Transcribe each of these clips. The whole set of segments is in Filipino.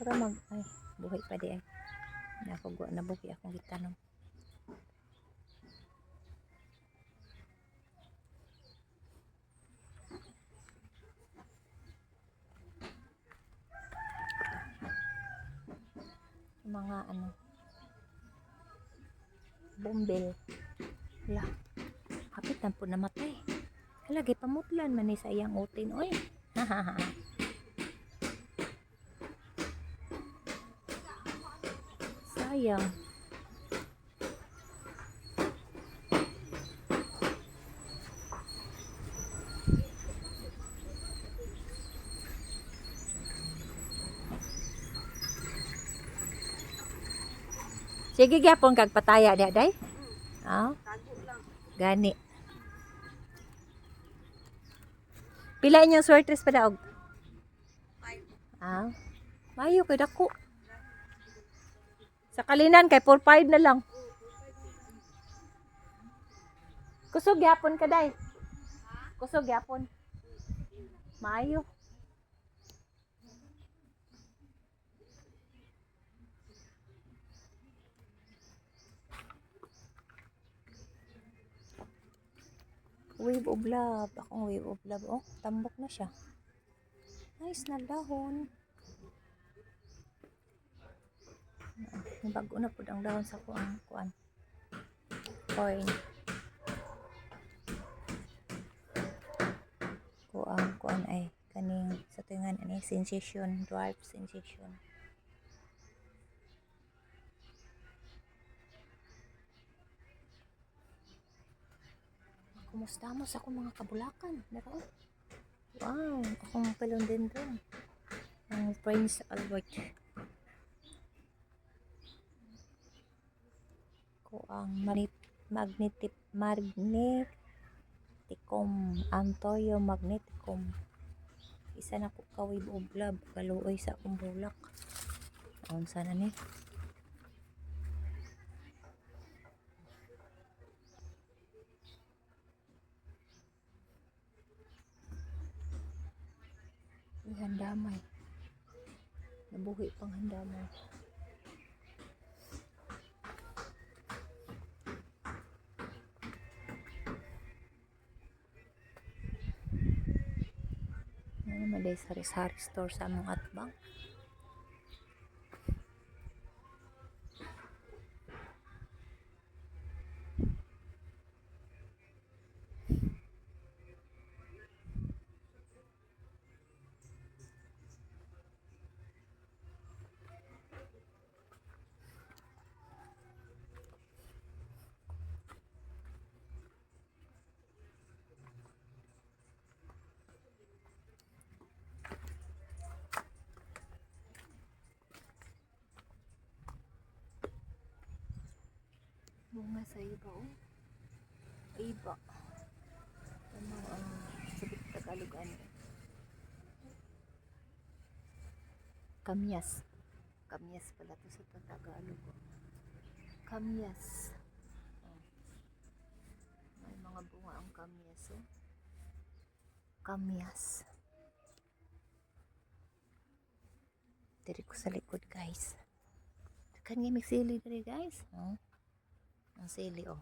ay buhay pa di ay. Nakagwa na buhi akong gitanong. Mga bumbil. Hala, hapit na po namatay. Halagi pamutlan man ni sa iyang utin oy. Sayang. Sige gyapon kag pataya dia day. Ah, gani. Pila inyong swertres pa daog? 5. Mayo kay dako. Sa kalinan kay 4-5 na lang. Kusog gyapon ka day. Kusog gyapon. Mayo. Wave of love. Akong wave of love. Oh, tambok na siya. Nice na dahon. Bago na po ang dahon sa kuan. Corn. Kuan ay kaning sa tingan ani sensation, dwarf sensation. Kumusta mo sa akong mga kabulakan? Daro. Wow, akong palondendron. Ang Prince Albert. Magneticum, Antoyo magneticum. Isa na ko ka-wave of love, kaluoy sa akong bulak. Aun sana ni. Handamay. Nabuhi pang handamay. Ano naman day sari-sari store sa among atbang. Bunga sa iba oh. Iba. Ano sabit Tagalog ano. Kamyas. Kamyas pala to sa Tagalog. Kamyas. Oh. May mga bunga ang kamyas oh. Kamyas. Diri ko sa likod guys. Kan nga magsili diri guys. Oh. Ang sili oh.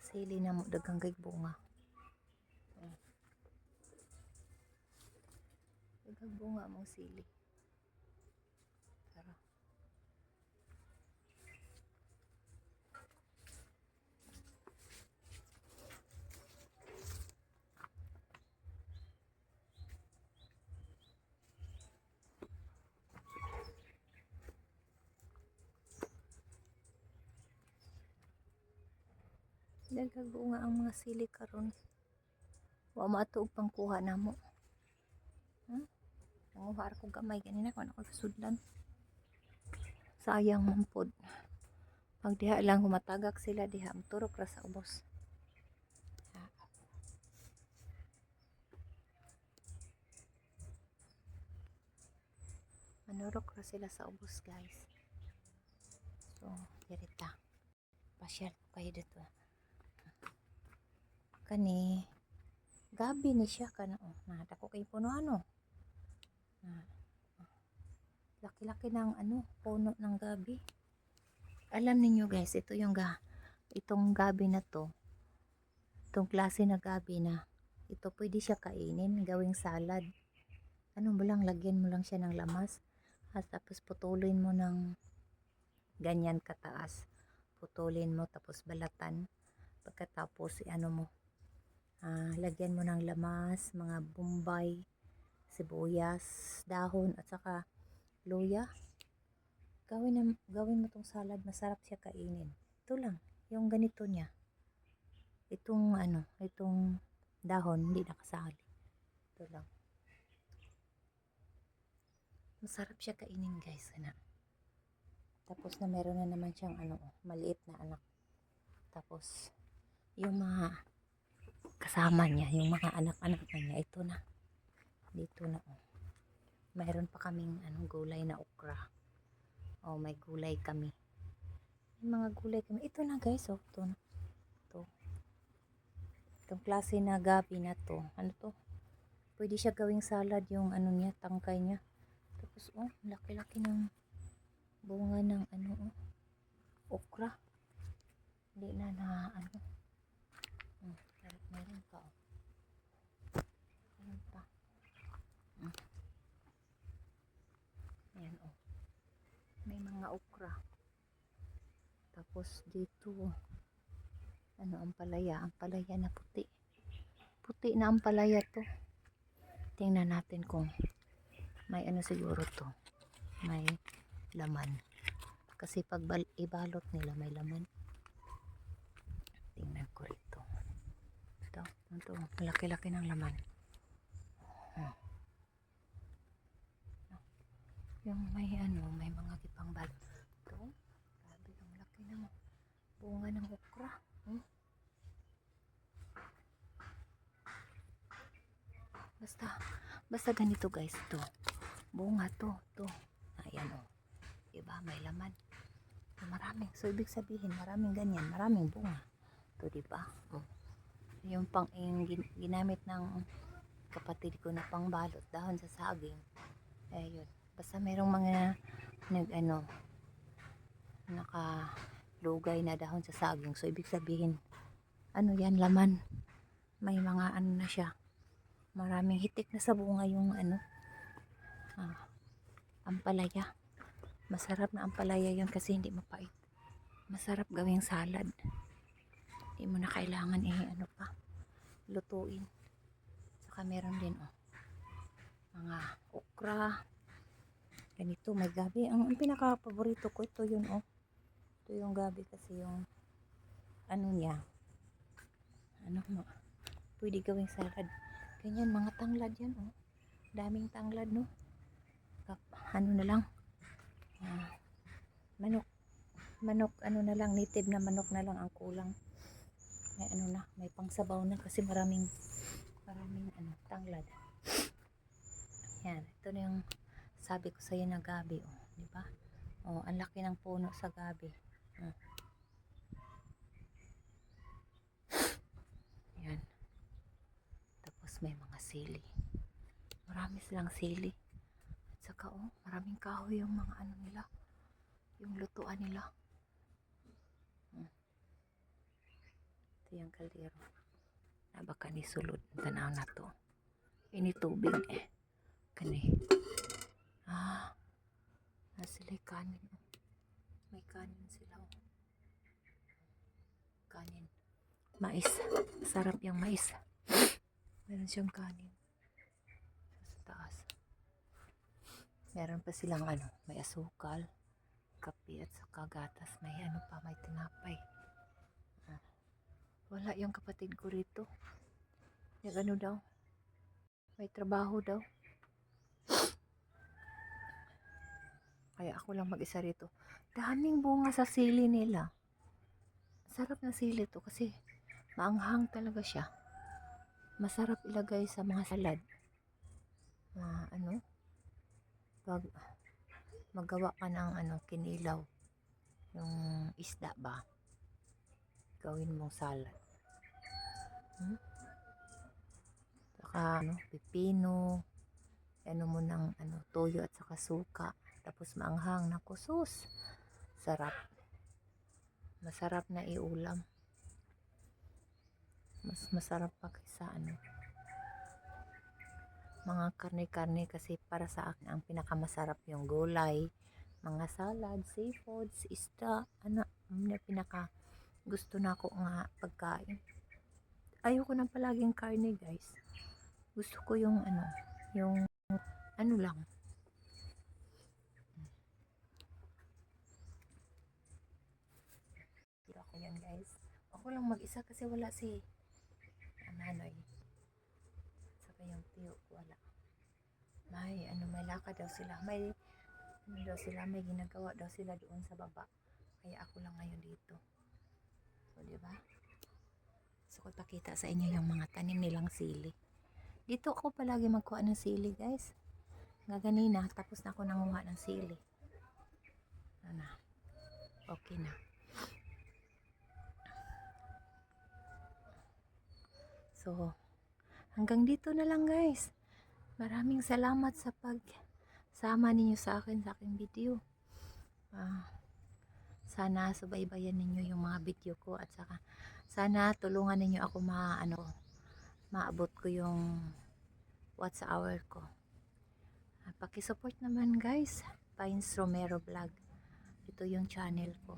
Sili na mo daghang kay bunga. Daghang bunga mong sili. Tara. Daghang bunga ang mga sili karon. Wa maatuog pangkuha namo. Nanguha ko gamay ganina kun ako sudlan. Sayang man pod. Pag diha lang humatagak sila diha turok ra sa ubos. Manurok ra sila sa ubos guys. So, dirita. Pasyal ko kayo dito. Kani Gabi ni siya kana oh. Nadako kay puno ano. Ah, laki-laki ng ano, puno ng gabi. Alam niyo guys, itong gabi na to, itong klase na gabi na ito pwede siya kainin, gawing salad. Ano mo lang, lagyan mo lang siya ng lamas at tapos putulin mo ng ganyan kataas. Putulin mo tapos balatan. Pagkatapos ano mo, lagyan mo ng lamas, mga bombay, sibuyas, dahon at saka luya. Gawin mo tong salad, masarap siya kainin. Ito lang, yung ganito niya. Itong dahon hindi nakasali. Ito lang. Masarap siya kainin guys, Tapos na meron na naman siyang maliit na anak. Tapos yung mga kasama niya, yung mga anak-anak niya, ito na. Dito na Mayroon pa kaming gulay na okra. May gulay kami. May mga gulay kami. Ito na guys, ito na. Itong klase na gabi na to. Ano to? Pwede siya gawing salad yung niya, tangkay niya. Tapos laki-laki ng bunga ng okra. Hindi na meron pa meron pa. Ayan may mga okra. Tapos dito ampalaya na puti na ampalaya to. Tingnan natin kung may siguro to, may laman kasi pag ibalot nila may laman. Tingnan ko rito. Ito malaki-laki ng laman. Yung may mga gipang balot. Ito, grabe ang laki ng bunga ng okra. Basta ganito guys, to bunga to. Ayan diba may laman. Maraming, so ibig sabihin maraming ganyan, maraming bunga to, diba? Yung ginamit ng kapatid ko na pangbalot, dahon sa saging. Ayun, basta merong mga nakalugay na dahon sa saging, so ibig sabihin yan, laman. May mga na siya, maraming hitik na sa bunga yung ampalaya. Masarap na ampalaya yun kasi hindi mapait. Masarap gawing salad. Hindi mo na kailangan lutuin. Saka meron din mga okra. Ganito may gabi. Ang pinaka-paborito ko ito yun Ito yung gabi kasi yung niya. Pwede gawing salad. Ganyan mga tanglad yan Daming tanglad no. Na lang. Manok na lang, native na manok na lang ang kulang. May may pangsabaw na kasi maraming tanglad. Yan, ito na yung sabi ko sa iyo na gabi di ba? Ang laki ng puno sa gabi. Yan. Tapos may mga sili. Marami silang sili. At saka maraming kahoy yung mga nila. Yung lutuan nila. Ito yung kaldero. Baka ni sulod ang tanaw na to. Ini tubig kani. Sila kanin. May kanin sila kanin. Mais. Sarap yung mais. Meron siyang kanin. Sa taas. Meron pa silang may asukal, kape at saka gatas. May may tinapay. Wala yung kapatid ko rito. Yung daw. May trabaho daw. Kaya ako lang mag-isa rito. Daming bunga sa sili nila. Sarap na sili to kasi maanghang talaga siya. Masarap ilagay sa mga salad. Pag magawa ka ng kinilaw, yung isda ba, gawin mong salad. saka ano, pipino, ano mo ng ano, toyo at saka suka. Tapos maanghang na kusus. Sarap. Masarap na iulam. Mas masarap pa kaysa ano, mga karne-karne kasi para sa akin ang pinakamasarap yung gulay, mga salad, seafoods, isda, ano, yung pinaka gusto na ako nga pagkain. Ayoko na palaging karne guys. Gusto ko yung ano lang. Pero ako yan guys. Ako lang mag-isa kasi wala si nanay. Saka yung tiyo ko wala. May lakad daw sila. May ginagawa daw sila doon sa baba. Kaya ako lang ngayon dito. So, di ba? So, ko ipakita sa inyo yung mga tanim nilang sili. Dito ako palagi magkuha ng sili, guys. Nga ganina, tapos na ako nanguha ng sili. Ano na? Okay na. So, hanggang dito na lang, guys. Maraming salamat sa pagsama ninyo sa akin sa aking video. Sana subaybayan ninyo yung mga video ko at saka sana tulungan ninyo ako maabot ko yung watch hour ko. Paki-support naman guys, Pines Romero Vlog. Ito yung channel ko.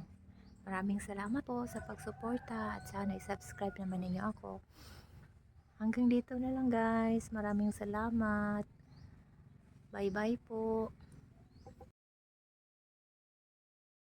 Maraming salamat po sa pagsuporta at sana i-subscribe naman ninyo ako. Hanggang dito na lang guys. Maraming salamat. Bye bye po.